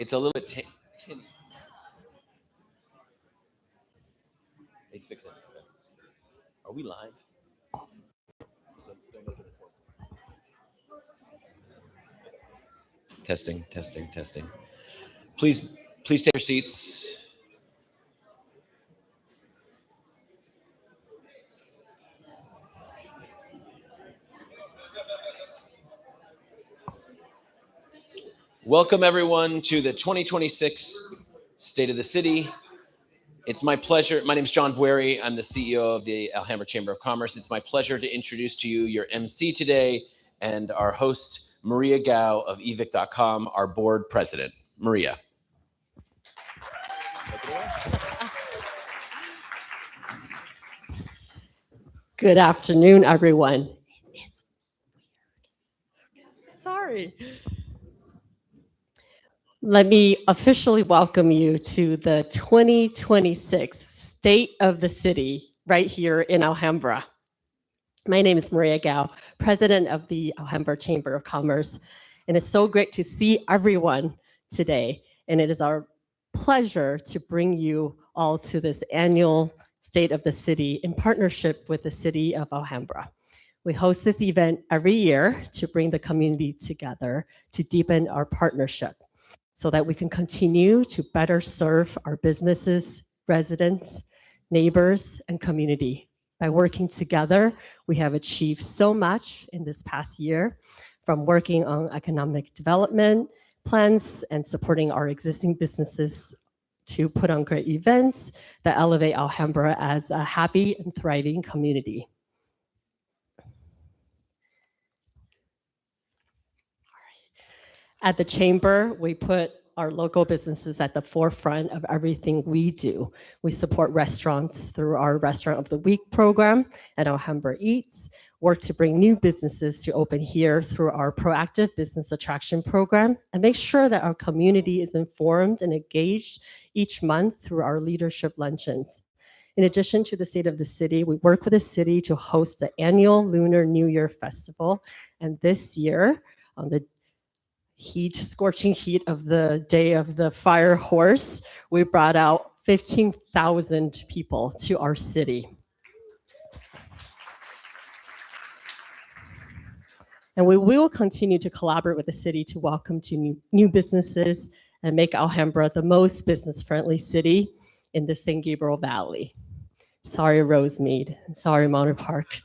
It's a little bit tinny. He's fixing it. Are we live? Testing. Please take your seats. Welcome everyone to the 2026 State of the City. It's my pleasure. My name is John Bueri. I'm the CEO of the Alhambra Chamber of Commerce. It's my pleasure to introduce to you your MC today and our host, Maria Gao of evic.com, our board president. Maria. Good afternoon, everyone. It's weird. Sorry. Let me officially welcome you to the 2026 State of the City right here in Alhambra. My name is Maria Gao, president of the Alhambra Chamber of Commerce, and it's so great to see everyone today. And it is our pleasure to bring you all to this annual State of the City in partnership with the City of Alhambra. We host this event every year to bring the community together to deepen our partnership so that we can continue to better serve our businesses, residents, neighbors, and community. By working together, we have achieved so much in this past year, from working on economic development plans and supporting our existing businesses to put on great events that elevate Alhambra as a happy and thriving community. At the Chamber, we put our local businesses at the forefront of everything we do. We support restaurants through our Restaurant of the Week program at Alhambra Eats, work to bring new businesses to open here through our proactive business attraction program, and make sure that our community is informed and engaged each month through our leadership luncheons. In addition to the State of the City, we work with the city to host the annual Lunar New Year Festival. And this year, on the scorching heat of the day of the fire horse, we brought out 15,000 people to our city. And we will continue to collaborate with the city to welcome to new businesses and make Alhambra the most business-friendly city in the San Gabriel Valley. Sorry, Rosemead. Sorry, Monterey Park.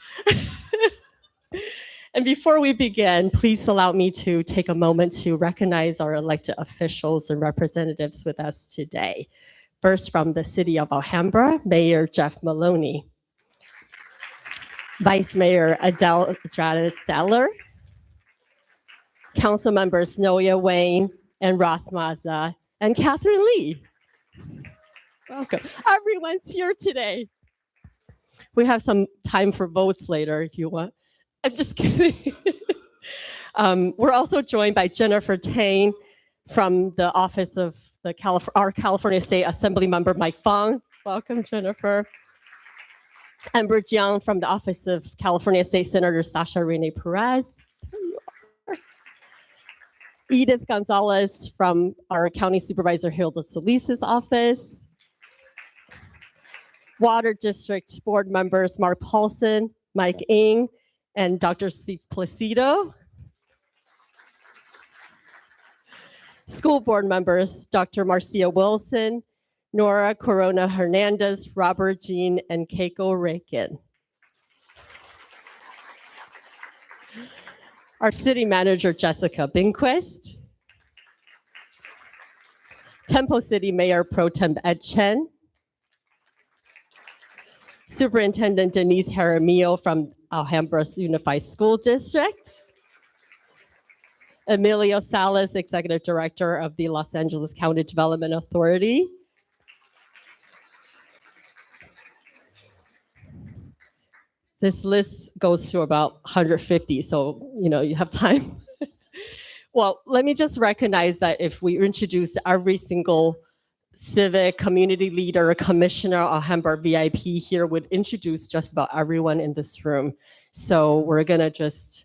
And before we begin, please allow me to take a moment to recognize our elected officials and representatives with us today. First, from the City of Alhambra, Mayor Jeff Maloney, Vice Mayor Adele Estrada-Steller, Council members Noya Wayne and Ross Maza, and Catherine Lee. Welcome. Everyone's here today. We have some time for votes later if you want. I'm just kidding. We're also joined by Jennifer Tang from the office of our California State Assembly member, Mike Fong. Welcome, Jennifer. Amber Jiang from the office of California State Senator Sasha Rene Perez. Here you are. Edith Gonzalez from our County Supervisor Hilda Solis's office. Water District Board members Mark Paulson, Mike Ng, and Dr. Steve Placido. School board members, Dr. Marcia Wilson, Nora Corona Hernandez, Robert Jean, and Keiko Rakin. Our city manager, Jessica Binquist. Temple City Mayor Pro Tem Ed Chen. Superintendent Denise Jaramillo from Alhambra's Unified School District. Emilio Salas, Executive Director of the Los Angeles County Development Authority. This list goes to about 150, so you have time. Well, let me just recognize that if we introduce every single civic community leader, commissioner, Alhambra VIP here would introduce just about everyone in this room. So we're gonna just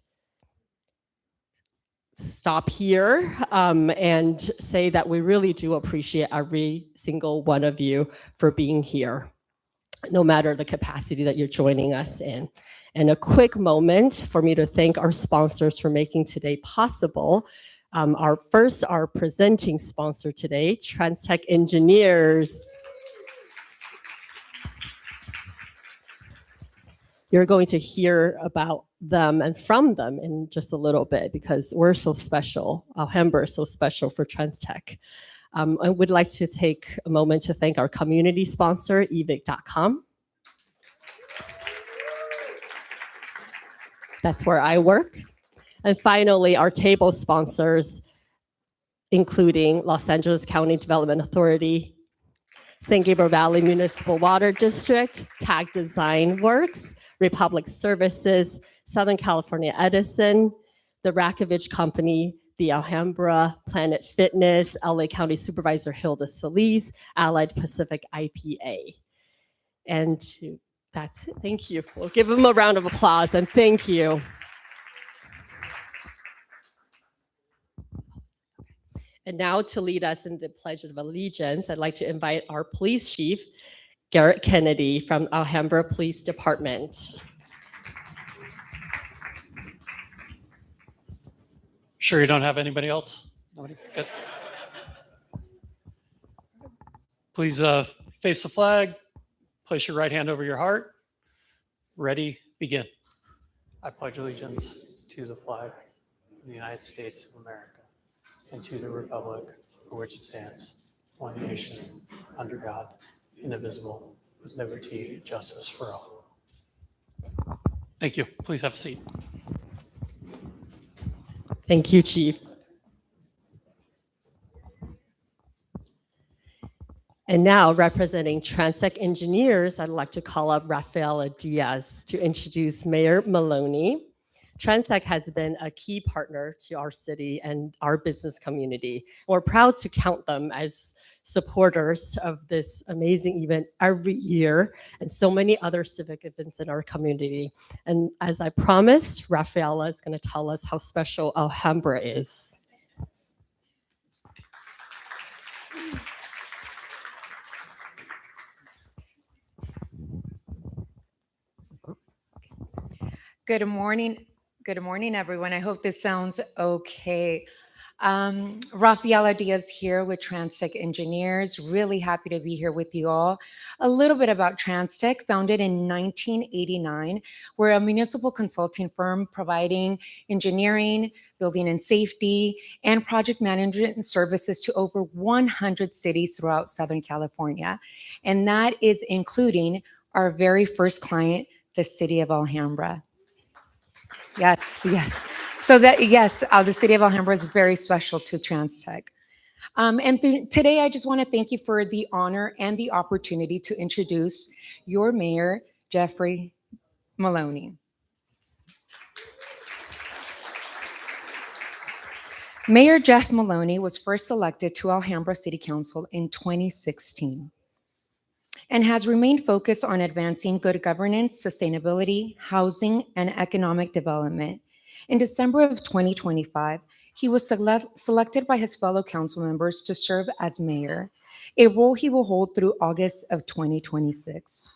stop here and say that we really do appreciate every single one of you for being here, no matter the capacity that you're joining us in. And a quick moment for me to thank our sponsors for making today possible. Our presenting sponsor today, TransTech Engineers. You're going to hear about them and from them in just a little bit because we're so special. Alhambra is so special for TransTech. I would like to take a moment to thank our community sponsor, evic.com. That's where I work. And finally, our table sponsors, including Los Angeles County Development Authority, San Gabriel Valley Municipal Water District, Tag Design Works, Republic Services, Southern California Edison, the Rakovich Company, the Alhambra, Planet Fitness, LA County Supervisor Hilda Solis, Allied Pacific IPA. And that's it. Thank you. We'll give them a round of applause and thank you. And now to lead us in the Pledge of Allegiance, I'd like to invite our police chief, Garrett Kennedy from Alhambra Police Department. Sure you don't have anybody else? Nobody? Good. Please face the flag, place your right hand over your heart. Ready, begin. I pledge allegiance to the flag of the United States of America and to the republic for which it stands, one nation, under God, indivisible, with liberty and justice for all. Thank you. Please have a seat. Thank you, Chief. And now, representing TransTech Engineers, I'd like to call up Rafaela Diaz to introduce Mayor Maloney. TransTech has been a key partner to our city and our business community. We're proud to count them as supporters of this amazing event every year and so many other civic events in our community. And as I promised, Rafaela is going to tell us how special Alhambra is. Good morning. Good morning, everyone. I hope this sounds okay. Rafaela Diaz here with TransTech Engineers. Really happy to be here with you all. A little bit about TransTech, founded in 1989. We're a municipal consulting firm providing engineering, building and safety, and project management services to over 100 cities throughout Southern California. And that is including our very first client, the city of Alhambra. Yes, yeah. So that, yes, the city of Alhambra is very special to TransTech. Today, I just want to thank you for the honor and the opportunity to introduce your mayor, Jeffrey Maloney. Mayor Jeff Maloney was first elected to Alhambra City Council in 2016 and has remained focused on advancing good governance, sustainability, housing, and economic development. In December of 2025, he was selected by his fellow council members to serve as mayor, a role he will hold through August of 2026.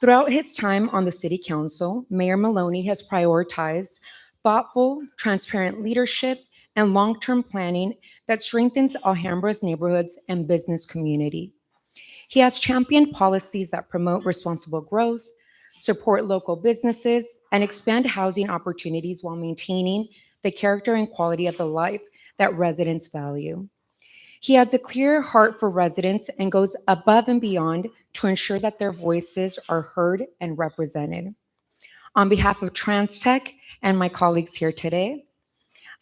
Throughout his time on the city council, Mayor Maloney has prioritized thoughtful, transparent leadership and long-term planning that strengthens Alhambra's neighborhoods and business community. He has championed policies that promote responsible growth, support local businesses, and expand housing opportunities while maintaining the character and quality of the life that residents value. He has a clear heart for residents and goes above and beyond to ensure that their voices are heard and represented. On behalf of TransTech and my colleagues here today,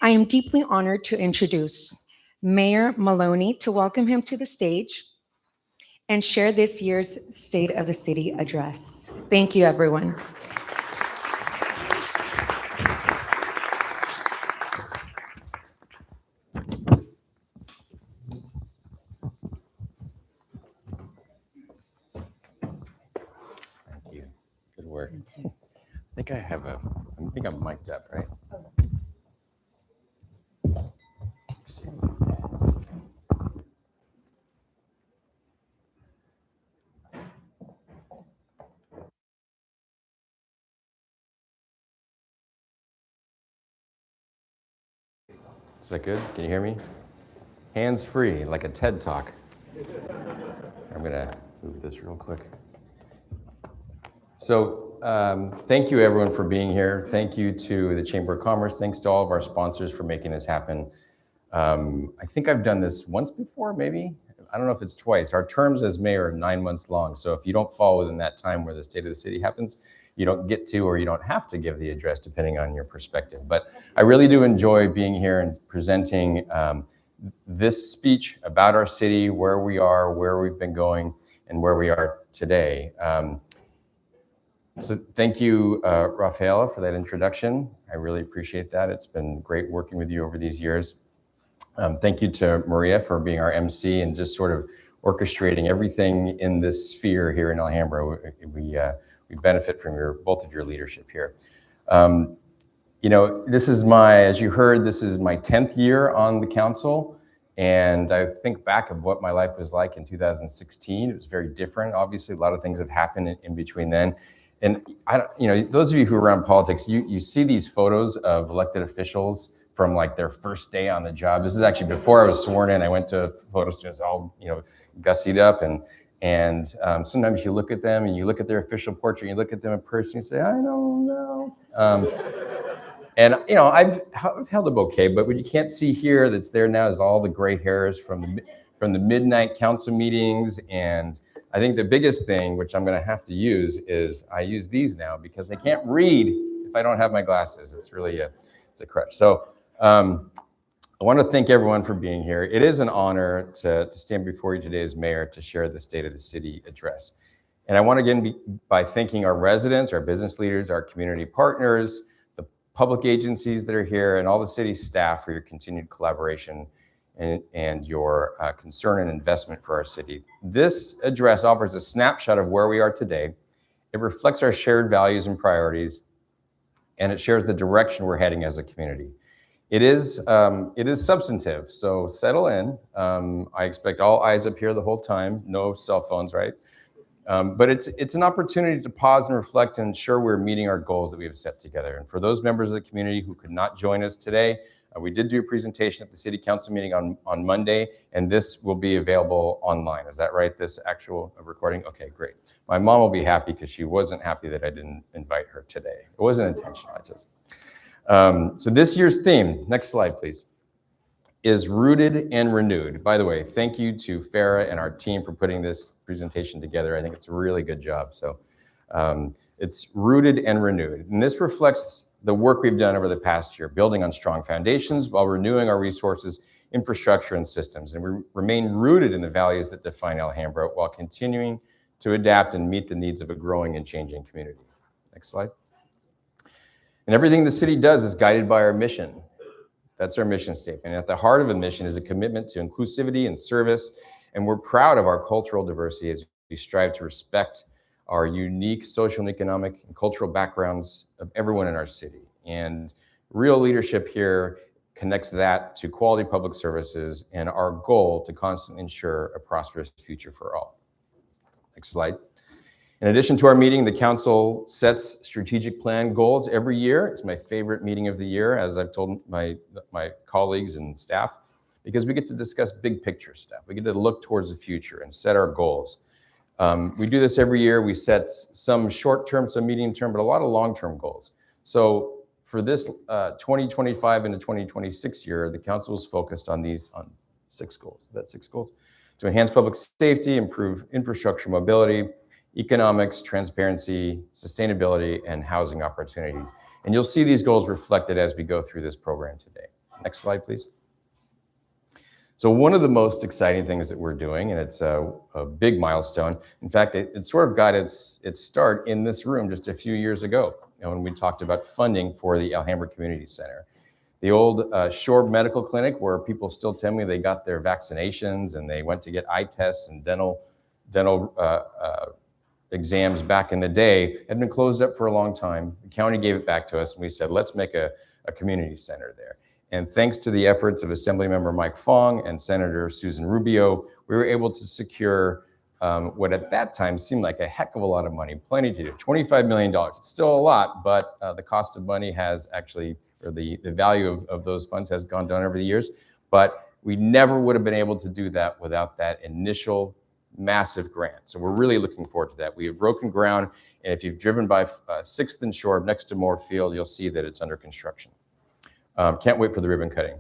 I am deeply honored to introduce Mayor Maloney, to welcome him to the stage and share this year's State of the City address. Thank you, everyone. Thank you. Good work. I think I'm mic'd up, right? Is that good? Can you hear me? Hands free, like a TED Talk. I'm gonna move this real quick. So thank you everyone for being here. Thank you to the Chamber of Commerce. Thanks to all of our sponsors for making this happen. I think I've done this once before, maybe. I don't know if it's twice. Our terms as mayor are 9 months long. So if you don't fall within that time where the State of the City happens, you don't get to, or you don't have to give the address depending on your perspective. But I really do enjoy being here and presenting this speech about our city, where we are, where we've been going, and where we are today. So thank you, Rafaela, for that introduction. I really appreciate that. It's been great working with you over these years. Thank you to Maria for being our MC and just sort of orchestrating everything in this sphere here in Alhambra. We benefit from both of your leadership here. You know, this is as you heard, this is my 10th year on the council. And I think back of what my life was like in 2016. It was very different. Obviously, a lot of things have happened in between then. And you know, those of you who are around politics, you see these photos of elected officials from like their first day on the job. This is actually before I was sworn in. I went to photo studios all, you know, gussied up, and sometimes you look at them and you look at their official portrait, and you look at them in person, and you say, I don't know. And you know, I've held up okay, but what you can't see here that's there now is all the gray hairs from the midnight council meetings. And I think the biggest thing, which I'm going to have to use, is I use these now because I can't read if I don't have my glasses. It's really it's a crutch. So I want to thank everyone for being here. It is an honor to stand before you today as mayor to share the State of the City address. And I want to begin by thanking our residents, our business leaders, our community partners, the public agencies that are here, and all the city staff for your continued collaboration and your concern and investment for our city. This address offers a snapshot of where we are today. It reflects our shared values and priorities, and it shares the direction we're heading as a community. It is substantive, so settle in. I expect all eyes up here the whole time, no cell phones, right? But it's an opportunity to pause and reflect and ensure we're meeting our goals that we have set together. And for those members of the community who could not join us today, we did do a presentation at the City Council meeting on Monday, and this will be available online. Is that right, this actual recording? Okay, great. My mom will be happy because she wasn't happy that I didn't invite her today. It wasn't intentional, so this year's theme, next slide, please, is Rooted and Renewed. By the way, thank you to Farah and our team for putting this presentation together. I think it's a really good job. So it's Rooted and Renewed. And this reflects the work we've done over the past year, building on strong foundations while renewing our resources, infrastructure, and systems. And we remain rooted in the values that define Alhambra while continuing to adapt and meet the needs of a growing and changing community. Next slide. And everything the city does is guided by our mission. That's our mission statement. And at the heart of a mission is a commitment to inclusivity and service. And we're proud of our cultural diversity as we strive to respect our unique social and economic and cultural backgrounds of everyone in our city. And real leadership here connects that to quality public services and our goal to constantly ensure a prosperous future for all. Next slide. In addition to our meeting, the council sets strategic plan goals every year. It's my favorite meeting of the year, as I've told my colleagues and staff, because we get to discuss big picture stuff. We get to look towards the future and set our goals. We do this every year. We set some short-term, some medium-term, but a lot of long-term goals. So for this 2025 into 2026 year, the council is focused on 6 goals. Is that 6 goals? To enhance public safety, improve infrastructure mobility, economics, transparency, sustainability, and housing opportunities. And you'll see these goals reflected as we go through this program today. Next slide, please. So one of the most exciting things that we're doing, and it's a big milestone. In fact, it sort of got its start in this room just a few years ago, when we talked about funding for the Alhambra Community Center. The old Shore Medical Clinic, where people still tell me they got their vaccinations and they went to get eye tests and dental exams back in the day, had been closed up for a long time. The county gave it back to us, and we said, let's make a community center there. And thanks to the efforts of Assemblymember Mike Fong and Senator Susan Rubio, we were able to secure what at that time seemed like a heck of a lot of money, plenty to do, $25 million. It's still a lot, but the cost of money has actually, or the value of those funds has gone down over the years. But we never would have been able to do that without that initial massive grant. So we're really looking forward to that. We have broken ground, and if you've driven by 6th and Shore next to Moore Field, you'll see that it's under construction. Can't wait for the ribbon cutting.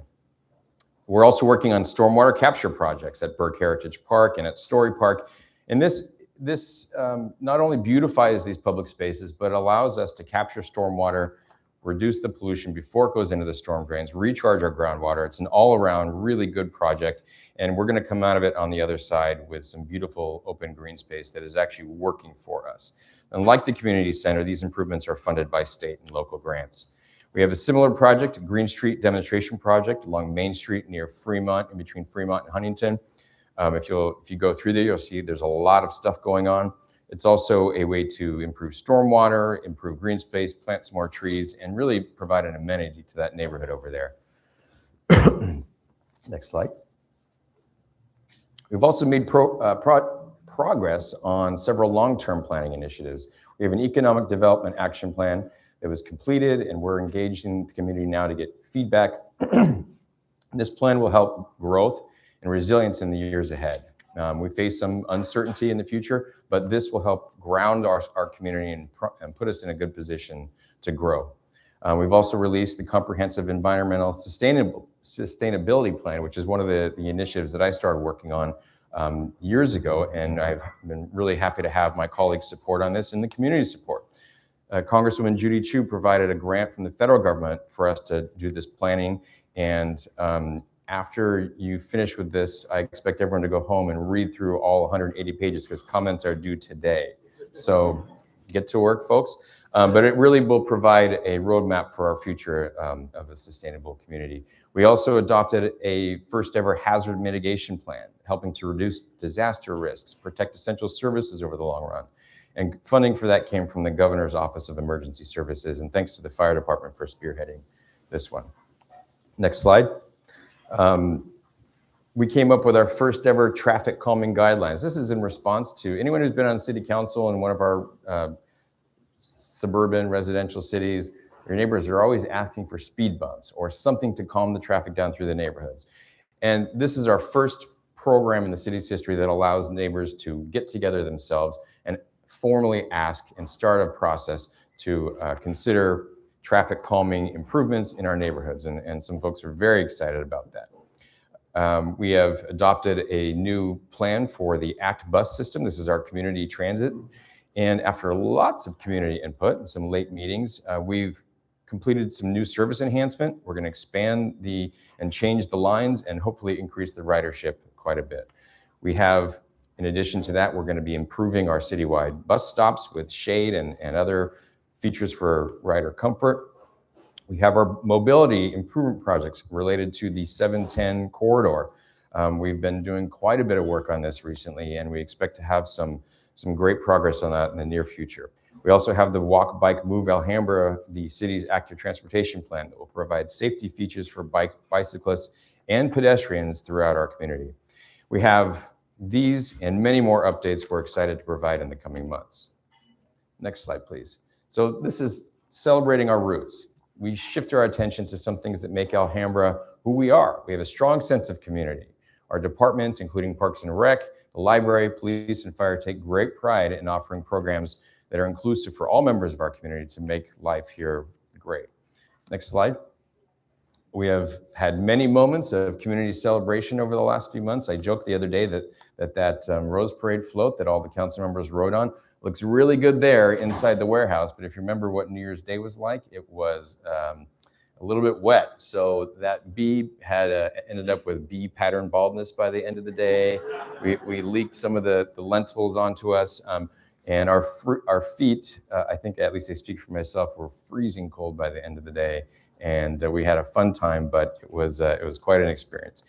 We're also working on stormwater capture projects at Burke Heritage Park and at Story Park. And this not only beautifies these public spaces, but allows us to capture stormwater, reduce the pollution before it goes into the storm drains, recharge our groundwater. It's an all-around really good project. And we're going to come out of it on the other side with some beautiful open green space that is actually working for us. And like the community center, these improvements are funded by state and local grants. We have a similar project, a Green Street demonstration project along Main Street near Fremont, in between Fremont and Huntington. If you go through there, you'll see there's a lot of stuff going on. It's also a way to improve stormwater, improve green space, plant some more trees, and really provide an amenity to that neighborhood over there. Next slide. We've also made progress on several long-term planning initiatives. We have an economic development action plan that was completed, and we're engaging the community now to get feedback. This plan will help growth and resilience in the years ahead. We face some uncertainty in the future, but this will help ground our community and put us in a good position to grow. We've also released the Comprehensive Environmental Sustainability Plan, which is one of the initiatives that I started working on years ago, and I've been really happy to have my colleagues' support on this and the community support. Congresswoman Judy Chu provided a grant from the federal government for us to do this planning, and after you finish with this, I expect everyone to go home and read through all 180 pages because comments are due today. So get to work, folks. But it really will provide a roadmap for our future of a sustainable community. We also adopted a first ever hazard mitigation plan, helping to reduce disaster risks, protect essential services over the long run. And funding for that came from the Governor's Office of Emergency Services, and thanks to the fire department for spearheading this one. Next slide. We came up with our first ever traffic calming guidelines. This is in response to anyone who's been on city council in one of our suburban residential cities. Your neighbors are always asking for speed bumps or something to calm the traffic down through the neighborhoods. And this is our first program in the city's history that allows neighbors to get together themselves and formally ask and start a process to consider traffic calming improvements in our neighborhoods. And some folks are very excited about that. We have adopted a new plan for the ACT bus system. This is our community transit. And after lots of community input and some late meetings, we've completed some new service enhancement. We're going to expand and change the lines and hopefully increase the ridership quite a bit. We have, in addition to that, we're going to be improving our citywide bus stops with shade and other features for rider comfort. We have our mobility improvement projects related to the 710 corridor. We've been doing quite a bit of work on this recently, and we expect to have some great progress on that in the near future. We also have the Walk, Bike, Move Alhambra, the city's active transportation plan that will provide safety features for bicyclists and pedestrians throughout our community. We have these and many more updates we're excited to provide in the coming months. Next slide, please. So this is celebrating our roots. We shift our attention to some things that make Alhambra who we are. We have a strong sense of community. Our departments, including Parks and Rec, the library, police, and fire take great pride in offering programs that are inclusive for all members of our community to make life here great. Next slide. We have had many moments of community celebration over the last few months. I joked the other day that Rose Parade float that all the council members rode on looks really good there inside the warehouse. But if you remember what New Year's Day was like, it was a little bit wet. So that bee had ended up with bee pattern baldness by the end of the day. We leaked some of the lentils onto us. And our feet, I think at least I speak for myself, were freezing cold by the end of the day. And we had a fun time, but it was quite an experience.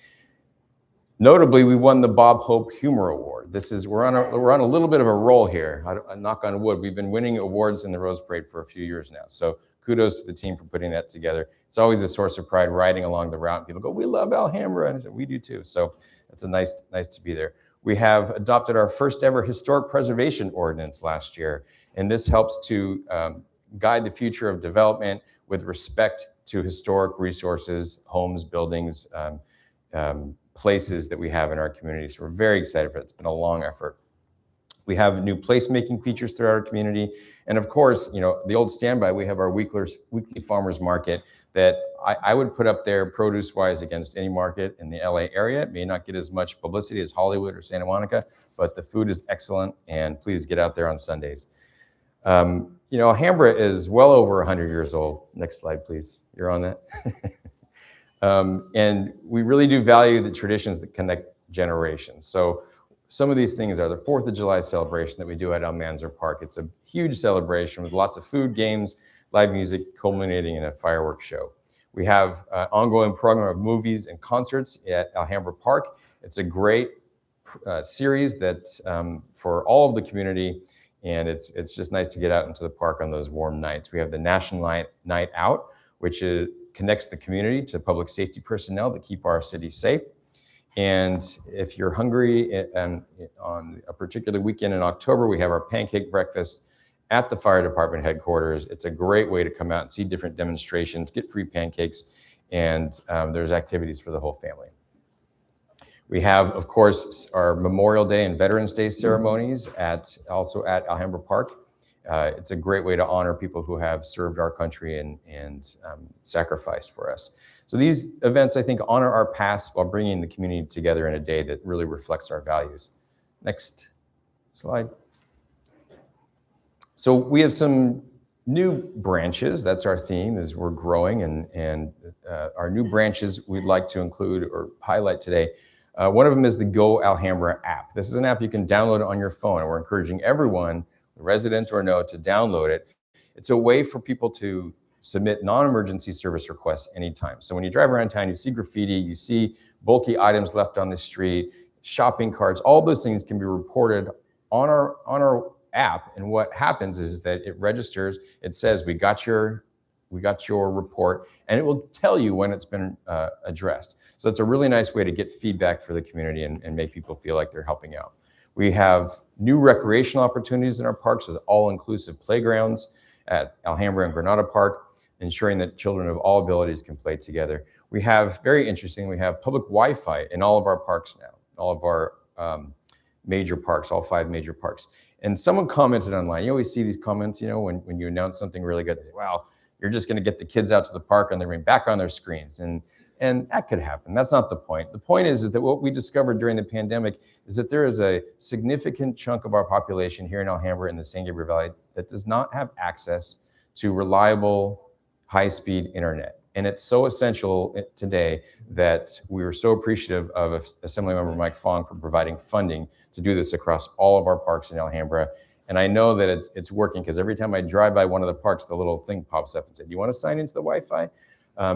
Notably, we won the Bob Hope Humor Award. We're on a little bit of a roll here. I knock on wood. We've been winning awards in the Rose Parade for a few years now. So kudos to the team for putting that together. It's always a source of pride riding along the route. People go, we love Alhambra, and I said, we do too. So it's nice to be there. We have adopted our first ever historic preservation ordinance last year, and this helps to guide the future of development with respect to historic resources, homes, buildings, places that we have in our community. So we're very excited for it. It's been a long effort. We have new placemaking features throughout our community. And of course, the old standby, we have our weekly farmers market that I would put up there produce-wise against any market in the LA area. It may not get as much publicity as Hollywood or Santa Monica, but the food is excellent, and please get out there on Sundays. Alhambra is well over 100 years old. Next slide, please. You're on that. And we really do value the traditions that connect generations. So some of these things are the 4th of July celebration that we do at Almanzar Park. It's a huge celebration with lots of food, games, live music, culminating in a fireworks show. We have an ongoing program of movies and concerts at Alhambra Park. It's a great series that for all of the community, and it's just nice to get out into the park on those warm nights. We have the National Night Out, which connects the community to public safety personnel that keep our city safe. And if you're hungry on a particular weekend in October, we have our pancake breakfast at the fire department headquarters. It's a great way to come out and see different demonstrations, get free pancakes, and there's activities for the whole family. We have, of course, our Memorial Day and Veterans Day ceremonies also at Alhambra Park. It's a great way to honor people who have served our country and sacrificed for us. So these events, I think, honor our past while bringing the community together in a day that really reflects our values. Next slide. So we have some new branches. That's our theme, is we're growing, and our new branches we'd like to include or highlight today. One of them is the Go Alhambra app. This is an app you can download on your phone, and we're encouraging everyone, resident or no, to download it. It's a way for people to submit non-emergency service requests anytime. So when you drive around town, you see graffiti, you see bulky items left on the street, shopping carts, all those things can be reported on our app. And what happens is that it registers, it says, we got your report, and it will tell you when it's been addressed. So it's a really nice way to get feedback for the community and make people feel like they're helping out. We have new recreational opportunities in our parks with all-inclusive playgrounds at Alhambra and Granada Park, ensuring that children of all abilities can play together. We have, very interesting, we have public Wi-Fi in all of our parks now, all of our major parks, all 5 major parks. And someone commented online, you always see these comments, when you announce something really good, they say, wow, you're just gonna get the kids out to the park and they're going back on their screens. And that could happen. That's not the point. The point is that what we discovered during the pandemic is that there is a significant chunk of our population here in Alhambra in the San Gabriel Valley that does not have access to reliable, high-speed internet. And it's so essential today that we were so appreciative of Assemblymember Mike Fong for providing funding to do this across all of our parks in Alhambra. And I know that it's working, because every time I drive by one of the parks, the little thing pops up and says, do you want to sign into the Wi-Fi?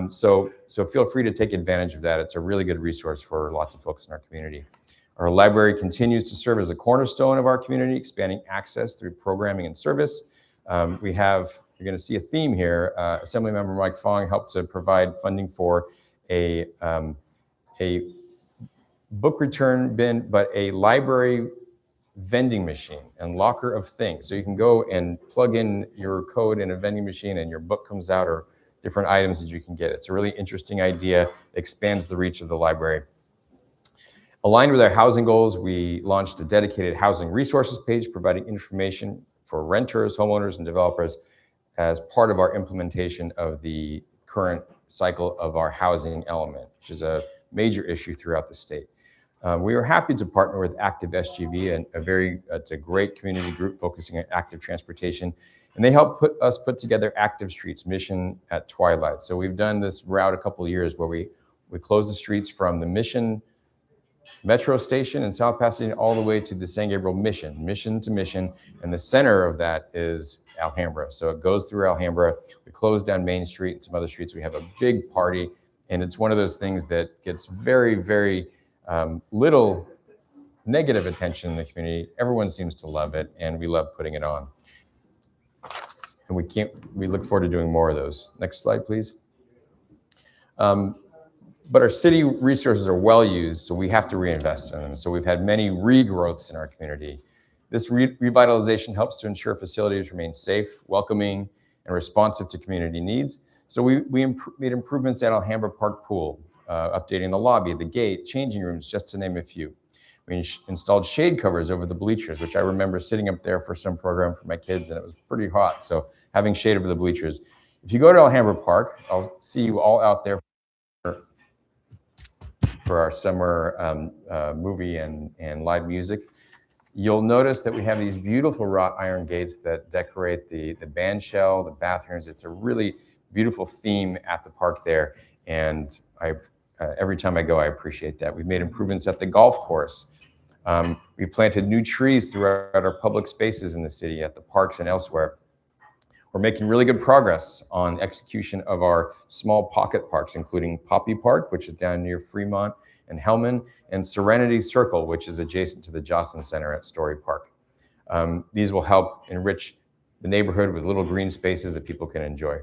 So feel free to take advantage of that. It's a really good resource for lots of folks in our community. Our library continues to serve as a cornerstone of our community, expanding access through programming and service. You're going to see a theme here. Assemblymember Mike Fong helped to provide funding for a book return bin, but a library vending machine and locker of things. So you can go and plug in your code in a vending machine and your book comes out, or different items that you can get. It's a really interesting idea, expands the reach of the library. Aligned with our housing goals, we launched a dedicated housing resources page providing information for renters, homeowners, and developers as part of our implementation of the current cycle of our housing element, which is a major issue throughout the state. We are happy to partner with Active SGV, and it's a great community group focusing on active transportation. And they help us put together Active Streets Mission at Twilight. So we've done this route a couple of years where we close the streets from the Mission Metro Station in South Pasadena all the way to the San Gabriel Mission to Mission. And the center of that is Alhambra. So it goes through Alhambra. We close down Main Street and some other streets. We have a big party. And it's one of those things that gets very, very little negative attention in the community. Everyone seems to love it, and we love putting it on. and we look forward to doing more of those. Next slide, please. But our city resources are well used, so we have to reinvest in them. So we've had many regrowths in our community. This revitalization helps to ensure facilities remain safe, welcoming, and responsive to community needs. So we made improvements at Alhambra Park Pool, updating the lobby, the gate, changing rooms, just to name a few. We installed shade covers over the bleachers, which I remember sitting up there for some program for my kids, and it was pretty hot. So having shade over the bleachers. If you go to Alhambra Park, I'll see you all out there for our summer movie and live music. You'll notice that we have these beautiful wrought iron gates that decorate the band shell, the bathrooms. It's a really beautiful theme at the park there. And every time I go, I appreciate that. We've made improvements at the golf course. We planted new trees throughout our public spaces in the city, at the parks and elsewhere. We're making really good progress on execution of our small pocket parks, including Poppy Park, which is down near Fremont and Hellman, and Serenity Circle, which is adjacent to the Jocelyn Center at Story Park. These will help enrich the neighborhood with little green spaces that people can enjoy.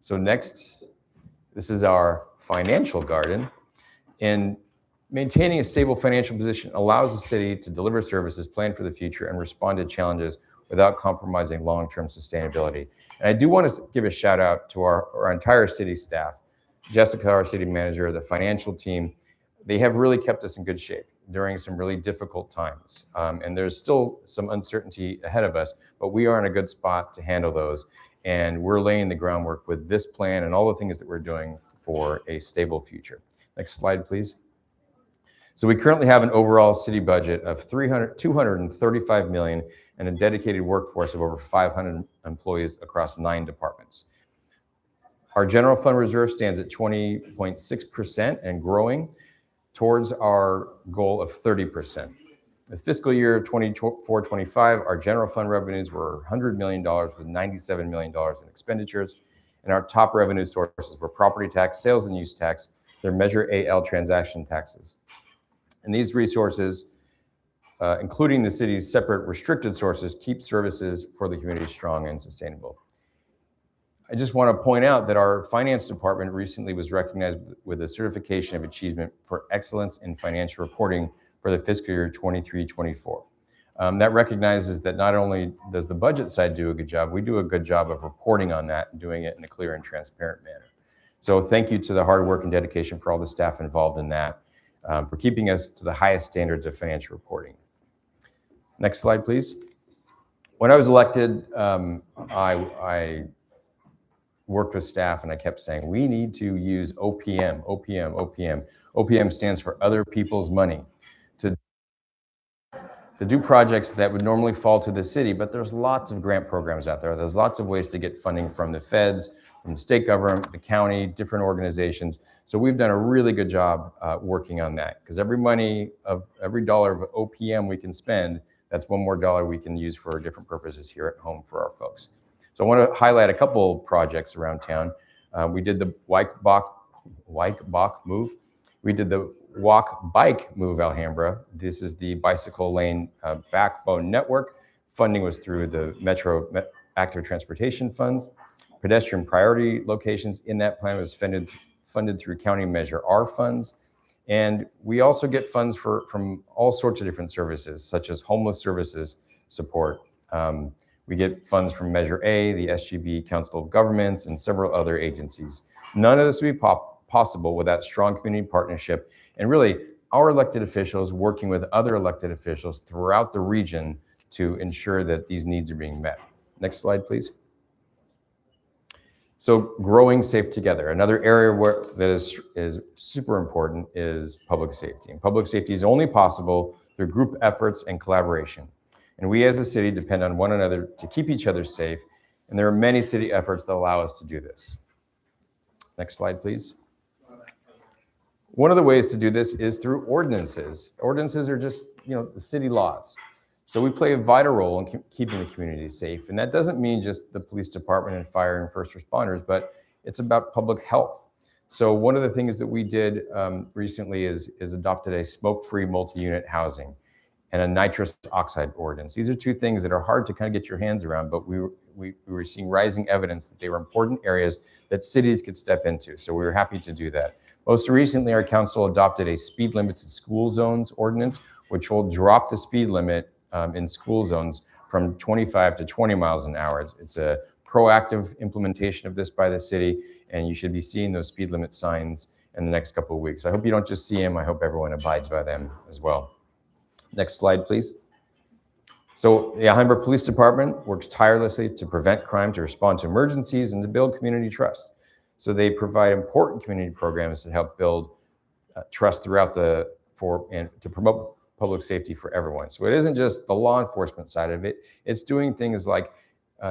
So next, this is our financial garden. And maintaining a stable financial position allows the city to deliver services, plan for the future, and respond to challenges without compromising long-term sustainability. And I do want to give a shout out to our entire city staff. Jessica, our city manager, the financial team, they have really kept us in good shape during some really difficult times. And there's still some uncertainty ahead of us, but we are in a good spot to handle those. And we're laying the groundwork with this plan and all the things that we're doing for a stable future. Next slide, please. So we currently have an overall city budget of $235 million and a dedicated workforce of over 500 employees across 9 departments. Our general fund reserve stands at 20.6% and growing towards our goal of 30%. The fiscal year 24-25, our general fund revenues were $100 million with $97 million in expenditures. And our top revenue sources were property tax, sales and use tax, their Measure AL transaction taxes. And these resources, including the city's separate restricted sources, keep services for the community strong and sustainable. I just want to point out that our finance department recently was recognized with a certification of achievement for excellence in financial reporting for the fiscal year 23-24. That recognizes that not only does the budget side do a good job, we do a good job of reporting on that and doing it in a clear and transparent manner. So thank you to the hard work and dedication for all the staff involved in that, for keeping us to the highest standards of financial reporting. Next slide, please. When I was elected, I worked with staff and I kept saying, we need to use OPM, OPM, OPM. OPM stands for other people's money to do projects that would normally fall to the city, but there's lots of grant programs out there. There's lots of ways to get funding from the feds, from the state government, the county, different organizations. So we've done a really good job working on that, because every dollar of OPM we can spend, that's one more dollar we can use for different purposes here at home for our folks. So I want to highlight a couple projects around town. We did the Bike Move. We did the Walk Bike Move Alhambra. This is the bicycle lane backbone network. Funding was through the Metro Active Transportation Funds. Pedestrian priority locations in that plan was funded through County Measure R funds. And we also get funds from all sorts of different services, such as homeless services support. We get funds from Measure A, the SGV Council of Governments, and several other agencies. None of this would be possible without strong community partnership and really our elected officials working with other elected officials throughout the region to ensure that these needs are being met. Next slide, please. So growing safe together. Another area that is super important is public safety. And public safety is only possible through group efforts and collaboration. And we as a city depend on one another to keep each other safe. And there are many city efforts that allow us to do this. Next slide, please. One of the ways to do this is through ordinances. Ordinances are just, the city laws. So we play a vital role in keeping the community safe. And that doesn't mean just the police department and fire and first responders, but it's about public health. So one of the things that we did recently is adopted a smoke-free multi-unit housing and a nitrous oxide ordinance. These are two things that are hard to kind of get your hands around, but we were seeing rising evidence that they were important areas that cities could step into. So we were happy to do that. Most recently, our council adopted a speed limits in school zones ordinance, which will drop the speed limit in school zones from 25 to 20 miles an hour. It's a proactive implementation of this by the city, and you should be seeing those speed limit signs in the next couple of weeks. I hope you don't just see them, I hope everyone abides by them as well. Next slide, please. So the Alhambra Police Department works tirelessly to prevent crime, to respond to emergencies, and to build community trust. So they provide important community programs that help build trust throughout and to promote public safety for everyone. So it isn't just the law enforcement side of it, it's doing things like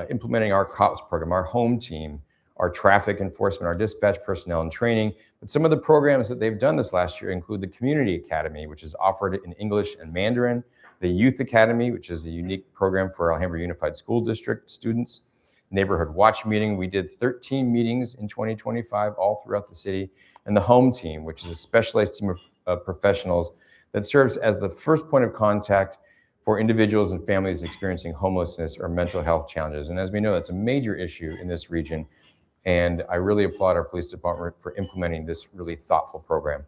implementing our COPS program, our home team, our traffic enforcement, our dispatch personnel and training. But some of the programs that they've done this last year include the Community Academy, which is offered in English and Mandarin, the Youth Academy, which is a unique program for Alhambra Unified School District students, Neighborhood Watch Meeting. We did 13 meetings in 2025 all throughout the city, and the Home Team, which is a specialized team of professionals that serves as the first point of contact for individuals and families experiencing homelessness or mental health challenges. And as we know, that's a major issue in this region. And I really applaud our police department for implementing this really thoughtful program.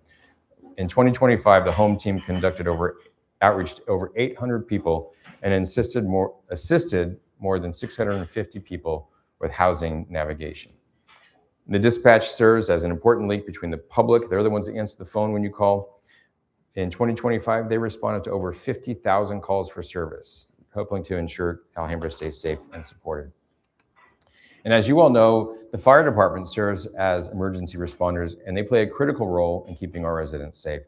In 2025, the Home Team conducted outreach to over 800 people and assisted more than 650 people with housing navigation. The dispatch serves as an important link between the public, they're the ones that answer the phone when you call. In 2025, they responded to over 50,000 calls for service, hoping to ensure Alhambra stays safe and supported. And as you all know, the fire department serves as emergency responders, and they play a critical role in keeping our residents safe.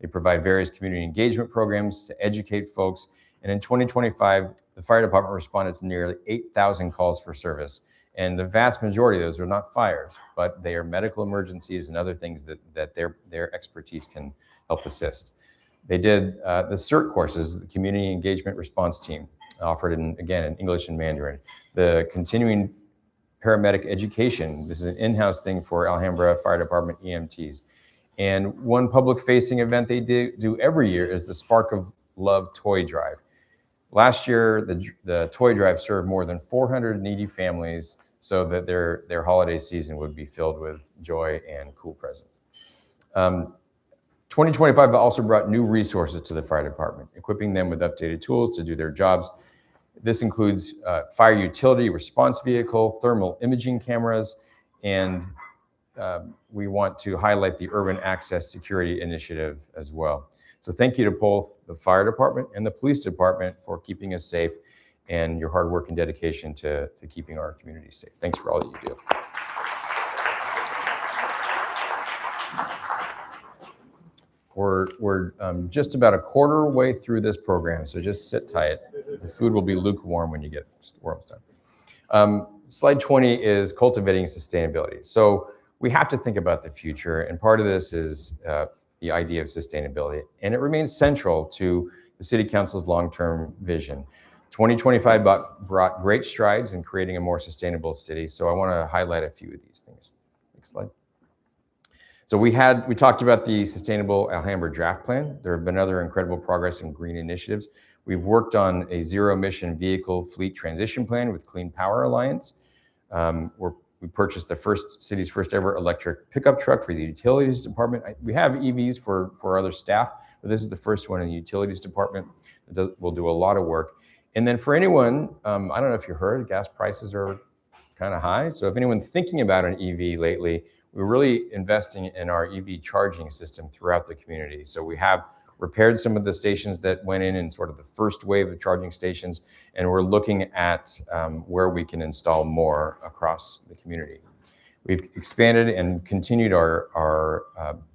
They provide various community engagement programs to educate folks. And in 2025, the fire department responded to nearly 8,000 calls for service. And the vast majority of those are not fires, but they are medical emergencies and other things that their expertise can help assist. They did the CERT courses, the Community Engagement Response Team, offered in English and Mandarin. The continuing paramedic education, this is an in-house thing for Alhambra Fire Department EMTs. And one public-facing event they do every year is the Spark of Love Toy Drive. Last year, the toy drive served more than 400 needy families so that their holiday season would be filled with joy and cool presents. 2025 also brought new resources to the fire department, equipping them with updated tools to do their jobs. This includes fire utility response vehicle, thermal imaging cameras, and we want to highlight the Urban Access Security Initiative as well. So thank you to both the fire department and the police department for keeping us safe and your hard work and dedication to keeping our community safe. Thanks for all that you do. We're just about a quarter way through this program, so just sit tight. The food will be lukewarm when you get we're almost done. Slide 20 is cultivating sustainability. So we have to think about the future, and part of this is the idea of sustainability, and it remains central to the City Council's long-term vision. 2025 brought great strides in creating a more sustainable city, so I want to highlight a few of these things. Next slide. So we talked about the Sustainable Alhambra Draft Plan. There have been other incredible progress in green initiatives. We've worked on a zero-emission vehicle fleet transition plan with Clean Power Alliance. We purchased the city's first ever electric pickup truck for the utilities department. We have EVs for other staff, but this is the first one in the utilities department that will do a lot of work. And then for anyone, I don't know if you heard, gas prices are kind of high. So if anyone's thinking about an EV lately, we're really investing in our EV charging system throughout the community. So we have repaired some of the stations that went in sort of the first wave of charging stations, and we're looking at where we can install more across the community. We've expanded and continued our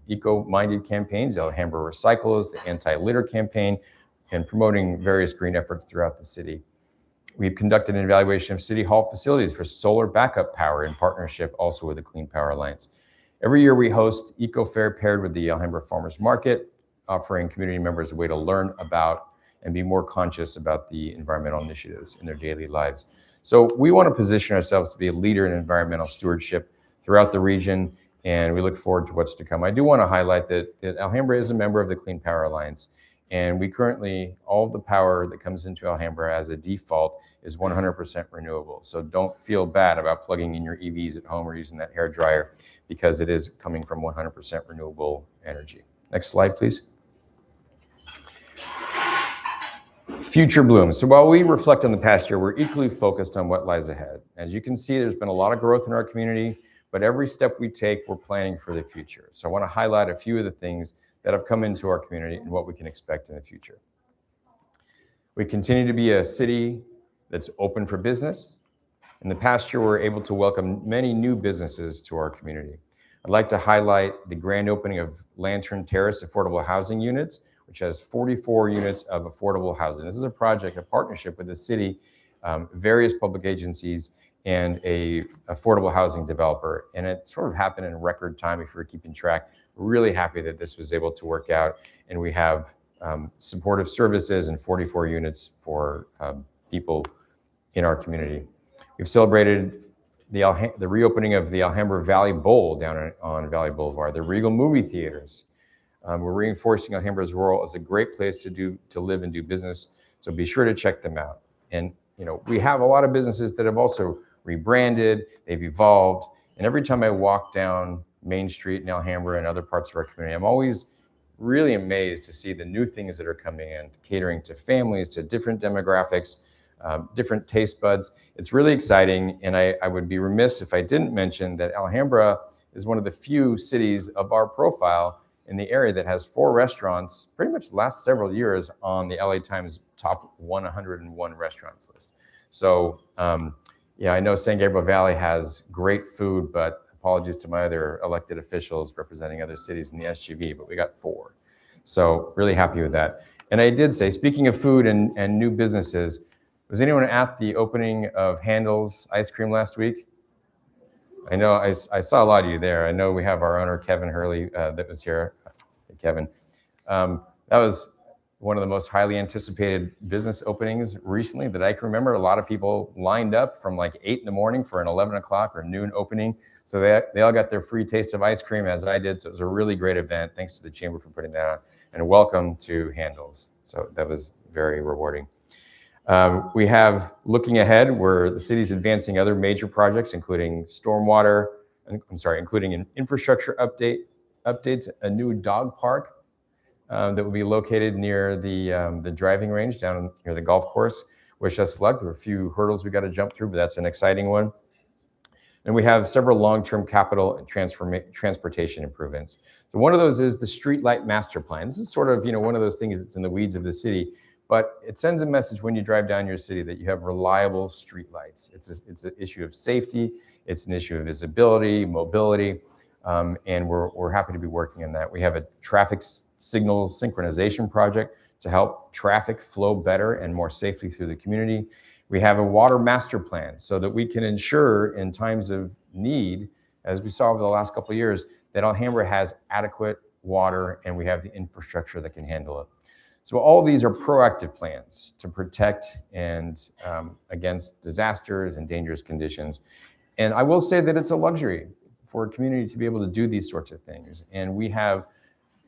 eco-minded campaigns, Alhambra Recycles, the anti-litter campaign, and promoting various green efforts throughout the city. We've conducted an evaluation of City Hall facilities for solar backup power in partnership also with the Clean Power Alliance. Every year we host Eco Fair paired with the Alhambra Farmers Market, offering community members a way to learn about and be more conscious about the environmental initiatives in their daily lives. So we want to position ourselves to be a leader in environmental stewardship throughout the region, and we look forward to what's to come. I do want to highlight that Alhambra is a member of the Clean Power Alliance, And we currently, all of the power that comes into Alhambra as a default is 100% renewable. So don't feel bad about plugging in your EVs at home or using that hair dryer, because it is coming from 100% renewable energy. Next slide, please. Future blooms. So while we reflect on the past year, we're equally focused on what lies ahead. As you can see, there's been a lot of growth in our community, but every step we take, we're planning for the future. So I want to highlight a few of the things that have come into our community and what we can expect in the future. We continue to be a city that's open for business. In the past year, we were able to welcome many new businesses to our community. I'd like to highlight the grand opening of Lantern Terrace Affordable Housing Units, which has 44 units of affordable housing. This is a project, a partnership with the city, various public agencies, and a affordable housing developer. And it sort of happened in record time if you're keeping track. We're really happy that this was able to work out, and we have supportive services and 44 units for people in our community. We've celebrated the reopening of the Alhambra Valley Bowl down on Valley Boulevard, the Regal movie theaters. We're reinforcing Alhambra's role as a great place to live and do business. So be sure to check them out. And we have a lot of businesses that have also rebranded, they've evolved. And every time I walk down Main Street in Alhambra and other parts of our community, I'm always really amazed to see the new things that are coming in, catering to families, to different demographics, different taste buds. It's really exciting. And I would be remiss if I didn't mention that Alhambra is one of the few cities of our profile in the area that has 4 restaurants, pretty much the last several years, on the LA Times top 101 restaurants list. So yeah, I know San Gabriel Valley has great food, but apologies to my other elected officials representing other cities in the SGV, but we got 4. So really happy with that. And I did say, speaking of food and new businesses, was anyone at the opening of Handel's ice cream last week? I know I saw a lot of you there. I know we have our owner, Kevin Hurley, that was here. Hey, Kevin. That was one of the most highly anticipated business openings recently that I can remember. A lot of people lined up from like 8 in the morning for an 11 o'clock or noon opening. So they all got their free taste of ice cream, as I did. So it was a really great event. Thanks to the Chamber for putting that on. And welcome to Handel's. So that was very rewarding. We have, looking ahead, where the city's advancing other major projects, including including an infrastructure updates, a new dog park that will be located near the driving range down near the golf course. Wish us luck. There are a few hurdles we got to jump through, but that's an exciting one. And we have several long-term capital and transportation improvements. So one of those is the streetlight master plan. This is sort of one of those things that's in the weeds of the city, but it sends a message when you drive down your city that you have reliable streetlights. It's an issue of safety. It's an issue of visibility, mobility, and we're happy to be working on that. We have a traffic signal synchronization project to help traffic flow better and more safely through the community. We have a water master plan so that we can ensure in times of need, as we saw over the last couple of years, that Alhambra has adequate water and we have the infrastructure that can handle it. So all of these are proactive plans to protect and against disasters and dangerous conditions. And I will say that it's a luxury for a community to be able to do these sorts of things. And we have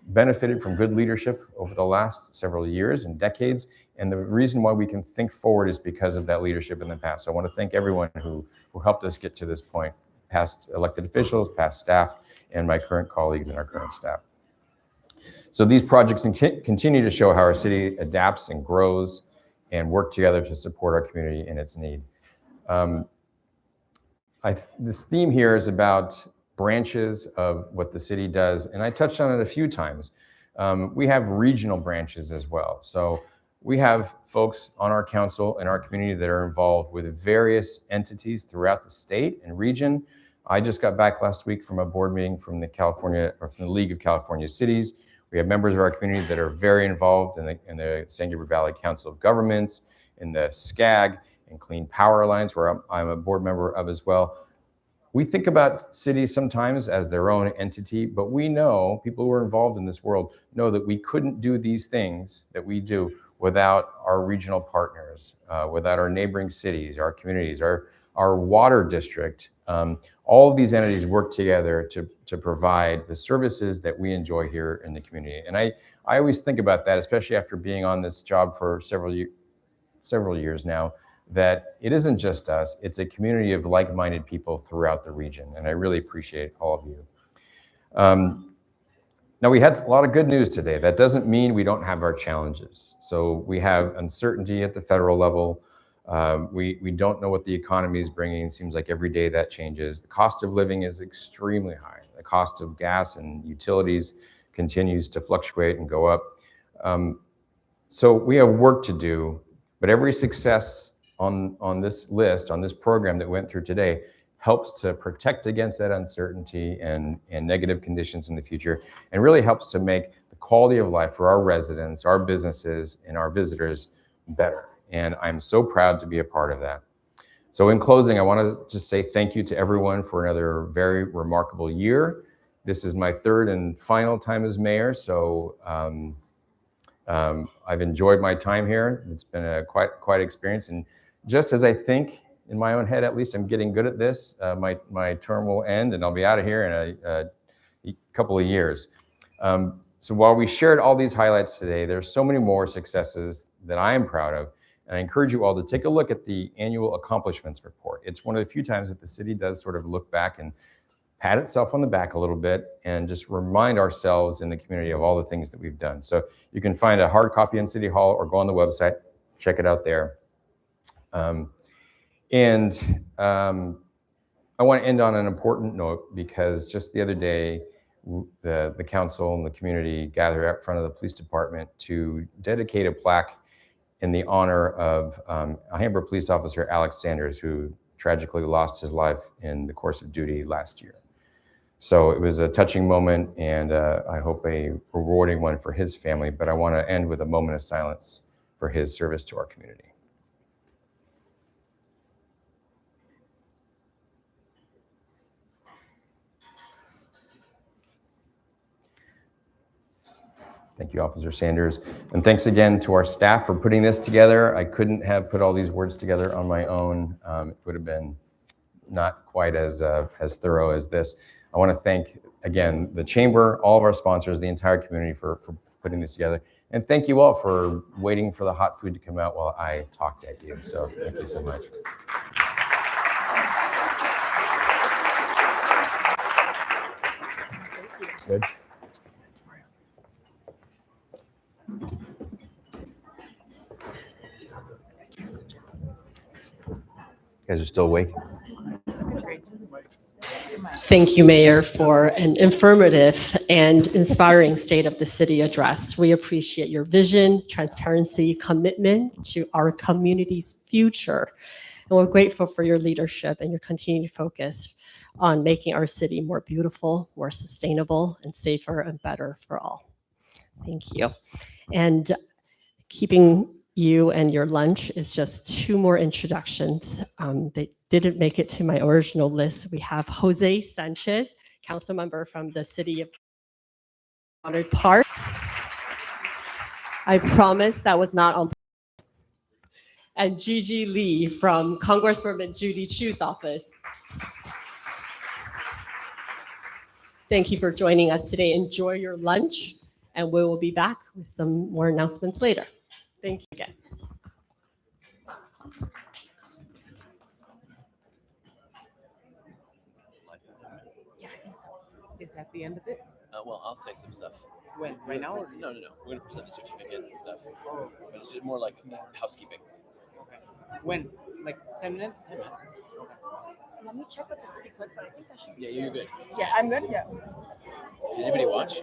benefited from good leadership over the last several years and decades. And the reason why we can think forward is because of that leadership in the past. So I want to thank everyone who helped us get to this point, past elected officials, past staff, and my current colleagues and our current staff. So these projects continue to show how our city adapts and grows and work together to support our community in its need. This theme here is about branches of what the city does, and I touched on it a few times. We have regional branches as well. So we have folks on our council and our community that are involved with various entities throughout the state and region. I just got back last week from a board meeting from the League of California Cities. We have members of our community that are very involved in the San Gabriel Valley Council of Governments, in the SCAG and Clean Power Alliance, where I'm a board member of as well. We think about cities sometimes as their own entity, but we know, people who are involved in this world know that we couldn't do these things that we do without our regional partners, without our neighboring cities, our communities, our water district, all of these entities work together to provide the services that we enjoy here in the community. And I always think about that, especially after being on this job for several years now, that it isn't just us, it's a community of like-minded people throughout the region. And I really appreciate all of you. Now, we had a lot of good news today. That doesn't mean we don't have our challenges. So we have uncertainty at the federal level. We don't know what the economy is bringing. It seems like every day that changes. The cost of living is extremely high. The cost of gas and utilities continues to fluctuate and go up. So we have work to do, but every success on this list, on this program that went through today, helps to protect against that uncertainty and negative conditions in the future, and really helps to make the quality of life for our residents, our businesses, and our visitors better. And I'm so proud to be a part of that. So in closing, I want to just say thank you to everyone for another very remarkable year. This is my third and final time as mayor, so I've enjoyed my time here. It's been a quite experience, and just as I think in my own head, at least, I'm getting good at this. My term will end, and I'll be out of here in a couple of years. So while we shared all these highlights today, there's so many more successes that I am proud of, and I encourage you all to take a look at the annual accomplishments report. It's one of the few times that the city does sort of look back and pat itself on the back a little bit and just remind ourselves in the community of all the things that we've done. So you can find a hard copy in City Hall or go on the website, check it out there. I want to end on an important note, because just the other day, the council and the community gathered out front of the police department to dedicate a plaque in the honor of Alhambra police officer Alex Sanders, who tragically lost his life in the course of duty last year. So it was a touching moment, and I hope a rewarding one for his family, but I want to end with a moment of silence for his service to our community. Thank you, Officer Sanders. And thanks again to our staff for putting this together. I couldn't have put all these words together on my own. It would have been not quite as thorough as this. I want to thank, again, the Chamber, all of our sponsors, the entire community for putting this together. And thank you all for waiting for the hot food to come out while I talked at you. So thank you so much. Good. You guys are still awake? Thank you, Mayor, for an informative and inspiring State of the City address. We appreciate your vision, transparency, commitment to our community's future. And we're grateful for your leadership and your continued focus on making our city more beautiful, more sustainable, and safer and better for all. Thank you. And keeping you and your lunch is just two more introductions. They didn't make it to my original list. We have Jose Sanchez, council member from the city of Honored Park. I promise that was not on. And Gigi Lee from Congresswoman Judy Chu's office. Thank you for joining us today. Enjoy your lunch, and we will be back with some more announcements later. Thank you again. Yeah, I think so. Is that the end of it? Well, I'll say some stuff. When? Right now? Or? No. We're going to present the certificates and stuff. But it's just more like housekeeping. Okay. When? Like 10 minutes? 10 minutes. Okay. Let me check with the city clerk, but I think that should be. Yeah, you're good. Yeah, I'm good. Yeah. Did anybody watch?